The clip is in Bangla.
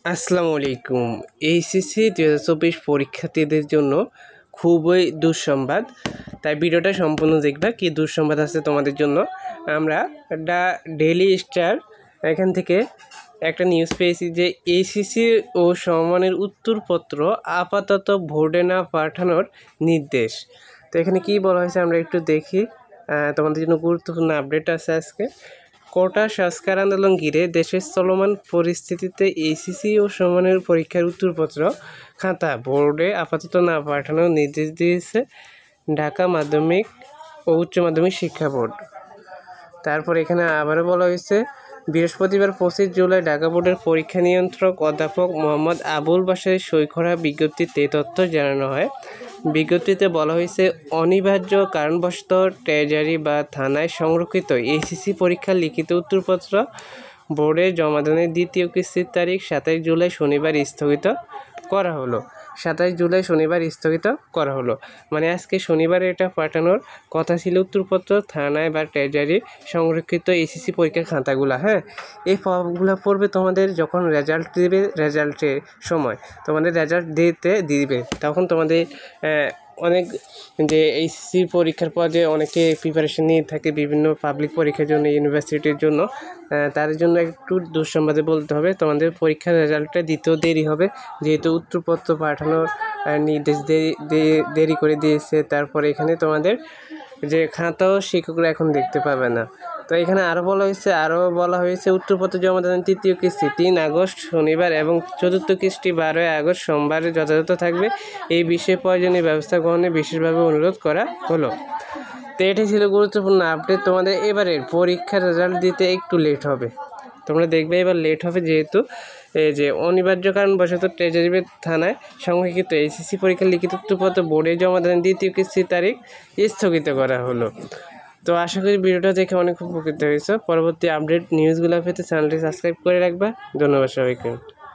আসসালামু আলাইকুম। এইচএসসি 2024 পরীক্ষার্থীদের জন্য খুবই দুঃসংবাদ। তাই ভিডিওটা সম্পূর্ণ দেখবা কি দুঃসংবাদ আছে তোমাদের জন্য। আমরা দ্য ডেইলি স্টার এখান থেকে একটা নিউজ পেয়েছি যে এইচএসসি ও সমমানের উত্তরপত্র আপাতত বোর্ডে না পাঠানোর নির্দেশ। তো এখানে কি বলা হয়েছে আমরা একটু দেখি। তোমাদের জন্য গুরুত্বপূর্ণ আপডেট আছে আজকে। কোটা সংস্কার আন্দোলন ঘিরে দেশের চলমান পরিস্থিতিতে এইচএসসি ও সমমানের পরীক্ষার উত্তরপত্র খাতা বোর্ডে আপাতত না পাঠানোর নির্দেশ দিয়েছে ঢাকা মাধ্যমিক ও উচ্চ মাধ্যমিক শিক্ষা বোর্ড। তারপর এখানে আবারও বলা হয়েছে বৃহস্পতিবার 25 জুলাই ঢাকা বোর্ডের পরীক্ষা নিয়ন্ত্রক অধ্যাপক মোহাম্মদ আবুল বাশারের সই করা বিজ্ঞপ্তিতে তথ্য জানানো হয়। বিজ্ঞপ্তিতে বলা হয়েছে অনিবার্য কারণবশত ট্রেজারি বা থানায় সংরক্ষিত এইচএসসি পরীক্ষার লিখিত উত্তরপত্র বোর্ডে জমাদানের দ্বিতীয় কিস্তির তারিখ 27 জুলাই শনিবার স্থগিত করা হলো। 27 জুলাই শনিবার স্থগিত করা হলো, মানে আজকে শনিবার এটা পাঠানোর কথা ছিল উত্তরপত্র থানায় বা ট্রেজারি সংরক্ষিত এইচএসসি পরীক্ষার খাতাগুলো। হ্যাঁ, এই ফর্মগুলো পড়বে তোমাদের যখন রেজাল্ট দেবে, রেজাল্টের সময় তোমাদের রেজাল্ট দিবে তখন তোমাদের অনেক যে এইচএসসি পরীক্ষার পর যে অনেকে প্রিপারেশন নিয়ে থাকে বিভিন্ন পাবলিক পরীক্ষার জন্য, ইউনিভার্সিটির জন্য, তার জন্য একটু দুঃসংবাদে বলতে হবে তোমাদের পরীক্ষার রেজাল্টটা দিতেও দেরি হবে, যেহেতু উত্তরপত্র পাঠানোর নির্দেশ দেরি করে দিয়েছে। তারপরে এখানে তোমাদের যে খাতাও শিক্ষকরা এখন দেখতে পাবে না। তো এখানে আরও বলা হয়েছে উত্তরপত্র জমাদানের তৃতীয় কিস্তি 3 আগস্ট শনিবার এবং চতুর্থ কিস্তি 12 আগস্ট সোমবার যথাযথ থাকবে। এই বিষয়ে প্রয়োজনীয় ব্যবস্থা গ্রহণে বিশেষভাবে অনুরোধ করা হলো। তো এটাই ছিল গুরুত্বপূর্ণ আপডেট। তোমাদের এবারের পরীক্ষার রেজাল্ট দিতে একটু লেট হবে, তোমরা দেখবে এবার লেট হবে, যেহেতু এই যে অনিবার্য কারণবশত ট্রেজারি থানায় সংরক্ষিত এইচএসসি পরীক্ষার লিখিত উত্তরপত্র বোর্ডে জমাদানের দ্বিতীয় কিস্তির তারিখ স্থগিত করা হলো। তো আশা করি ভিডিওটা দেখে অনেক উপকৃত হয়েছে। পরবর্তী আপডেট নিউজগুলো পেতে চ্যানেলটি সাবস্ক্রাইব করে রাখবা। ধন্যবাদ সবাইকে।